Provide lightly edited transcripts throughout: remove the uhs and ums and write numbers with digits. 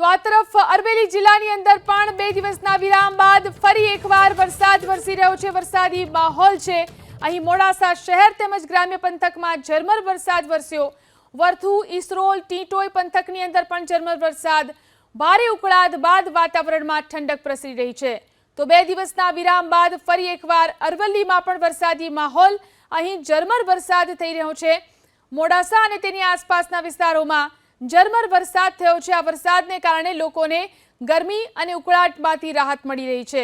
આ તરફ અરવલ્લી જિલ્લાની અંદર પણ 2 દિવસના વિરામ બાદ ફરી એકવાર વરસાદ વરસી રહ્યો છે। વરસાદી માહોલ છે। અહીં મોડાસા શહેર તેમજ ગ્રામ્ય પંથકમાં ઝરમર વરસાદ વરસ્યો। વર્થુ ઈસરોલ ટીટોઈ પંથકની અંદર પણ ઝરમર વરસાદ। ભારે ઉકળાટ બાદ વાતાવરણમાં ઠંડક પ્રસરી રહી છે। તો 2 દિવસના વિરામ બાદ ફરી એકવાર અરવલ્લીમાં પણ વરસાદી માહોલ। અહીં ઝરમર વરસાદ થઈ રહ્યો છે। મોડાસા અને તેની આસપાસના વિસ્તારોમાં ઝરમર વરસાદ થયો છે। આ વરસાદને કારણે લોકોને ગરમી અને ઉકળાટમાંથી રાહત મળી રહી છે।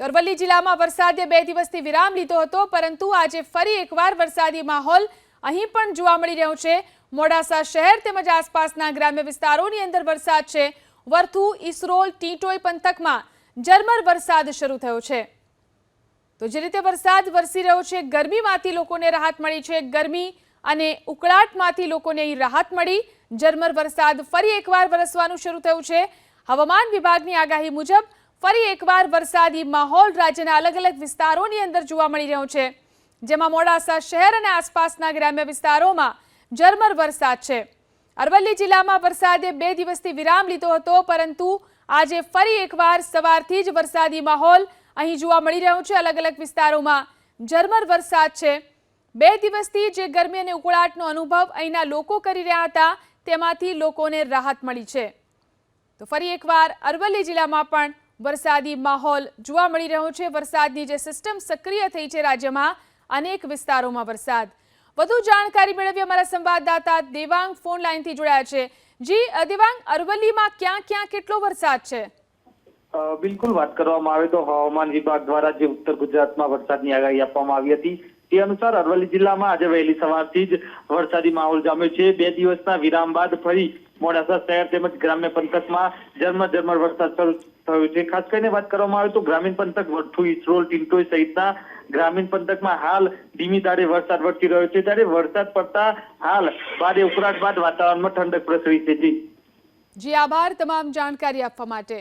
અરવલ્લી જિલ્લામાં વરસાદે 2 દિવસથી વિરામ લીધો હતો, પરંતુ આજે ફરી એકવાર વરસાદી માહોલ અહીં પણ જોવા મળી રહ્યો છે। મોડાસા શહેર તેમજ આસપાસના ગ્રામ્ય વિસ્તારોની અંદર વરસાદ છે। વર્થુ ઈસરોલ ટીટોઈ પંથકમાં ઝરમર વરસાદ શરૂ થયો છે। તો જે રીતે વરસાદ વરસી રહ્યો છે, ગરમીમાંથી લોકોને રાહત મળી છે। ગરમી અને ઉકળાટમાંથી લોકોને અહીં રાહત મળી। ઝરમર વરસાદ ફરી એકવાર વરસવાનું શરૂ થયું છે। હવામાન વિભાગની આગાહી મુજબ ફરી એકવાર વરસાદી માહોલ રાજ્યના અલગ અલગ વિસ્તારોની અંદર જોવા મળી રહ્યો છે, જેમાં મોડાસા શહેર અને આસપાસના ગ્રામ્ય વિસ્તારોમાં ઝરમર વરસાદ છે। અરવલ્લી જિલ્લામાં વરસાદે 2 દિવસથી વિરામ લીધો હતો, પરંતુ આજે ફરી એકવાર સવારથી જ વરસાદી માહોલ અહીં જોવા મળી રહ્યો છે। અલગ અલગ વિસ્તારોમાં ઝરમર વરસાદ છે। 2 દિવસથી જે ગરમી અને ઉકળાટનો અનુભવ અહીંના લોકો કરી રહ્યા હતા, તેમાંથી લોકોને રાહત મળી છે। તો ફરી એકવાર અરવલ્લી જિલ્લામાં પણ વરસાદી માહોલ જોવા મળી રહ્યો છે। વરસાદની જે સિસ્ટમ સક્રિય થઈ છે રાજ્યમાં, અનેક વિસ્તારોમાં વરસાદ। વધુ જાણકારી મેળવી અમારા સંવાદદાતા દેવાંગ ફોન લાઈનથી જોડાયા છે। જી દેવાંગ, અરવલ્લીમાં ક્યાં ક્યાં કેટલો વરસાદ છે? બિલકુલ, વાત કરવામાં આવે તો હવામાન વિભાગ દ્વારા જે ઉત્તર ગુજરાતમાં વરસાદની આગાહી આપવામાં આવી હતી, તે અનુસાર અરવલ્લી જિલ્લામાં આજે વહેલી સવારથી જ વરસાદી માહોલ જામ્યો છે। 2 દિવસના વિરામ બાદ ફરી મોડાસા શહેર તેમજ ગ્રામ્ય પંથકમાં ઝરમર વરસાદ શરૂ થયો છે। ખાસ કરીને વાત કરવામાં આવે તો ગ્રામીણ પંથક વર્થુ ઈસરોલ ટીટોઈ સહિતના ગ્રામીણ પંથકમાં હાલ ધીમી ધારે વરસાદ વરસી રહ્યો છે। ત્યારે વરસાદ પડતા હાલ ભારે ઉકળાટ બાદ વાતાવરણમાં ઠંડક પ્રસરી છે। જી આભાર તમામ જાણકારી આપવા માટે।